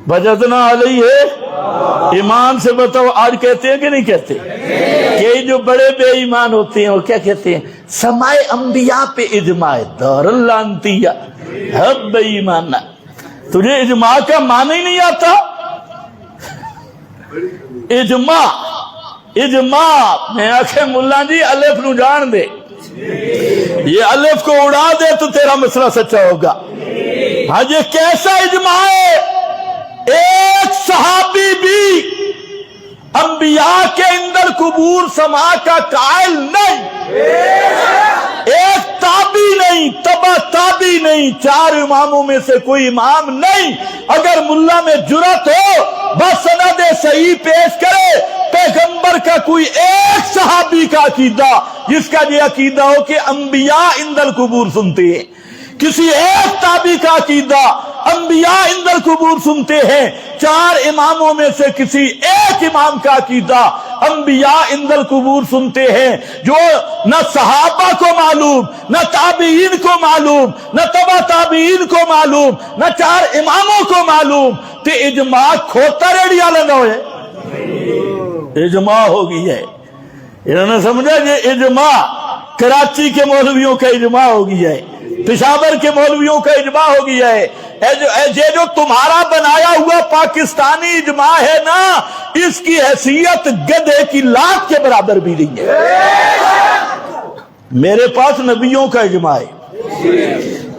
वजदना अलैहि। ईमान से बताओ आज कहते हैं कि नहीं कहते? कि जो बड़े बेईमान होते हैं वो क्या कहते हैं? समाए अंबिया पे इजमाए दौरल्लांतिया। हब बेईमाना, तुझे इजमा का माना ही नहीं आता? इजमा इजमा मैं आखे मुल्ला जी अलिफ नू जान दे, ये अलिफ को उड़ा दे तो तेरा मसला सच्चा होगा। हाँ, ये कैसा इजमा है? एक सहाबी भी अंबिया के अंदर कुबूर समा का कायल नहीं, एक ताबी नहीं, तबा ताबी नहीं, 4 इमामों में से कोई इमाम नहीं। अगर मुल्ला में जुरत हो बस सनद सही पेश करे, पैगंबर का कोई एक सहाबी का अकीदा जिसका ये अकीदा हो कि अंबिया इंदल कुबूर सुनते हैं, किसी एक ताबी का अकीदा अंबिया इंदल कुबूर सुनते हैं, 4 इमामों में से किसी एक इमाम का अकीदा अंबिया इंदल कुबूर सुनते हैं, जो न सहाबा को मालूम, न ताबीन को मालूम, न तबा ताबीन को मालूम, न 4 इमामों को मालूम। ते इजमा खोता रेडिया लगा है, इजमा हो गई है। इन्होंने समझा ये इजमा कराची के मौलवियों का इजमा हो गया है, पेशावर के मौलवियों का इजमा हो गया है। ये जो तुम्हारा बनाया हुआ पाकिस्तानी इजमा है ना, इसकी हैसियत गधे की लात के बराबर भी नहीं है। मेरे पास नबियों का इजमा है।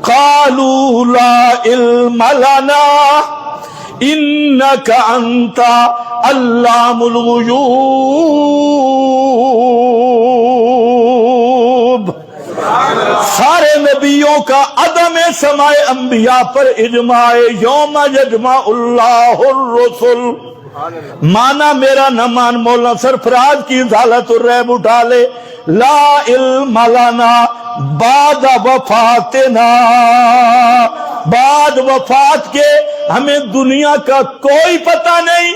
कालू ला इल्म लना इन्नका अंता अल्लामुल गुयूब। सारे नबियों का अदम समाए अंबिया पर इजमाए यौम यजमाउल्लाहुर रसूल। माना मेरा न मान मौलाना सरफराज की ज़ालतुर रैब उठा ले। ला इल्म लना बाद वफातना, बाद वफात के हमें दुनिया का कोई पता नहीं।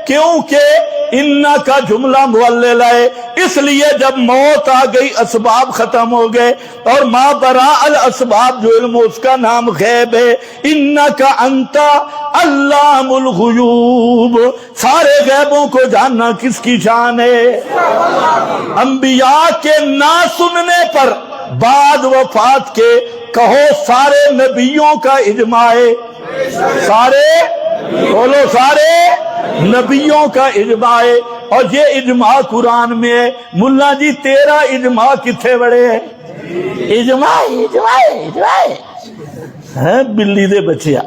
क्योंकि इन्ना का जुमला मुअल्लल है, इसलिए जब मौत आ गई असबाब खत्म हो गए, और मा बरा अल असबाब जो इल्म उसका नाम गैब है। इन्ना का अंता अल्लामुल गुयूब, सारे गैबों को जानना किसकी शान है? अंबिया के ना सुनने पर बाद वफात के कहो सारे नबियों का इजमा है, सारे बोलो सारे नबियों का इजमा है। और ये इजमा कुरान में है। मुल्ला जी तेरा इजमा कितने बड़े है? इजमा है बिल्ली दे बच्चिया।